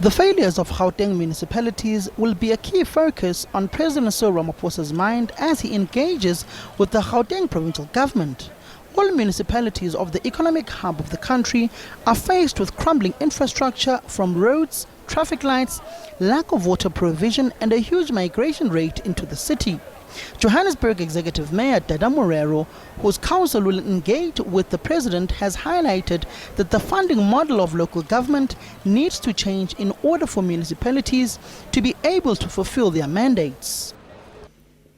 The failures of Gauteng municipalities will be a key focus on President Cyril Ramaphosa's mind as he engages with the Gauteng provincial government. All municipalities of the economic hub of the country are faced with crumbling infrastructure from roads, traffic lights, lack of water provision and a huge migration rate into the city. Johannesburg Executive Mayor Dada Morero, whose council will engage with the president, has highlighted that the funding model of local government needs to change in order for municipalities to be able to fulfill their mandates.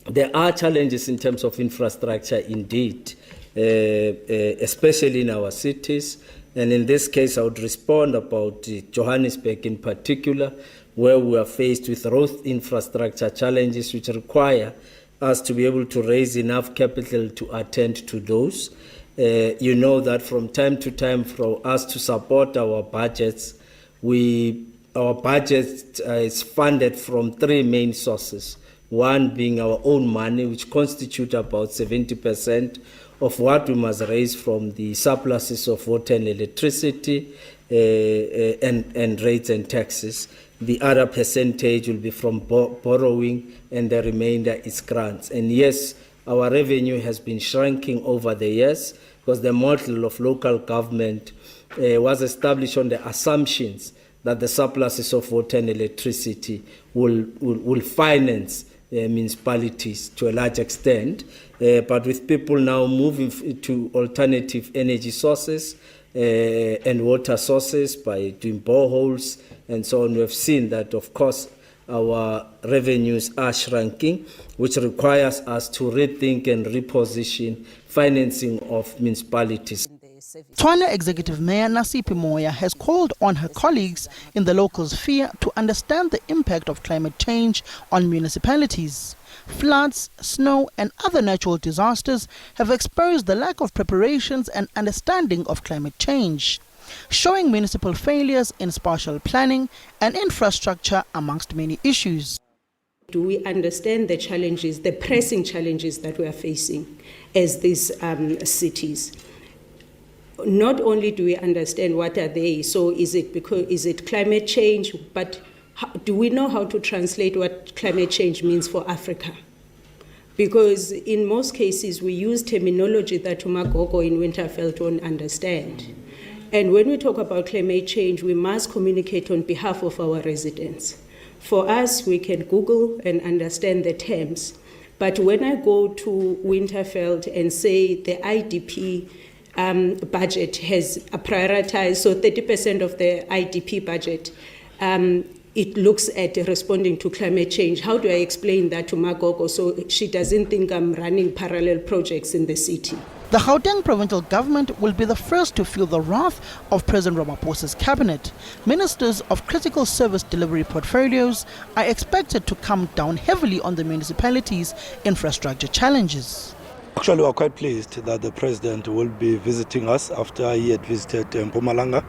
There are challenges in terms of infrastructure indeed, especially in our cities. And in this case, I would respond about Johannesburg in particular, where we are faced with road infrastructure challenges which require us to be able to raise enough capital to attend to those. You know that from time to time, for us to support our budgets, our budget is funded from three main sources. One being our own money, which constitute about 70% of what we must raise from the surpluses of water and electricity and rates and taxes. The other percentage will be from borrowing, and the remainder is grants. And yes, our revenue has been shrinking over the years because the model of local government was established on the assumptions that the surpluses of water and electricity will finance municipalities to a large extent. But with people now moving to alternative energy sources and water sources by doing boreholes and so on, we have seen that, of course, our revenues are shrinking, which requires us to rethink and reposition financing of municipalities. Tshwane Executive Mayor Nasipi Moya has called on her colleagues in the local sphere to understand the impact of climate change on municipalities. Floods, snow and other natural disasters have exposed the lack of preparations and understanding of climate change, showing municipal failures in spatial planning and infrastructure amongst many issues. Do we understand the challenges, the pressing challenges that we are facing as these cities? Not only do we understand what are they, so is it climate change, but do we know how to translate what climate change means for Africa? Because in most cases we use terminology that Umagogo in Winterveld don't understand. And when we talk about climate change, we must communicate on behalf of our residents. For us, we can Google and understand the terms. But when I go to Winterveld and say the IDP budget has prioritized, so 30% of the IDP budget, it looks at responding to climate change. How do I explain that to Magogo so she doesn't think I'm running parallel projects in the city? The Gauteng provincial government will be the first to feel the wrath of President Ramaphosa's cabinet. Ministers of critical service delivery portfolios are expected to come down heavily on the municipalities' infrastructure challenges. Actually, we are quite pleased that the president will be visiting us after he had visited Mpumalanga.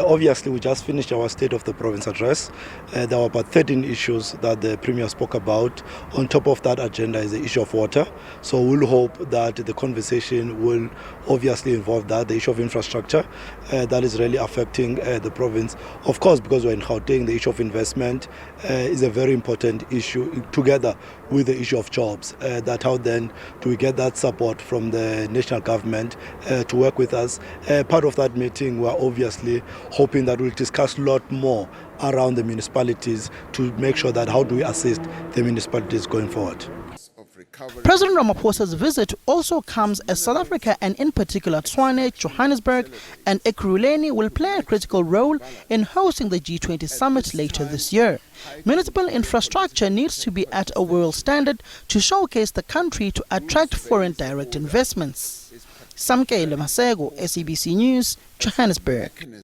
Obviously, we just finished our State of the Province address. There were about 13 issues that the Premier spoke about. On top of that agenda is the issue of water. So we'll hope that the conversation will obviously involve that, the issue of infrastructure that is really affecting the province. Of course, because we're in Gauteng, the issue of investment is a very important issue, together with the issue of jobs. That how then do we get that support from the national government to work with us. Part of that meeting, we're obviously hoping that we'll discuss a lot more around the municipalities to make sure that how do we assist the municipalities going forward. President Ramaphosa's visit also comes as South Africa, and in particular Tshwane, Johannesburg and Ekurhuleni, will play a critical role in hosting the G20 summit later this year. Municipal infrastructure needs to be at a world standard to showcase the country to attract foreign direct investments. Samkele Masego, SABC News, Johannesburg.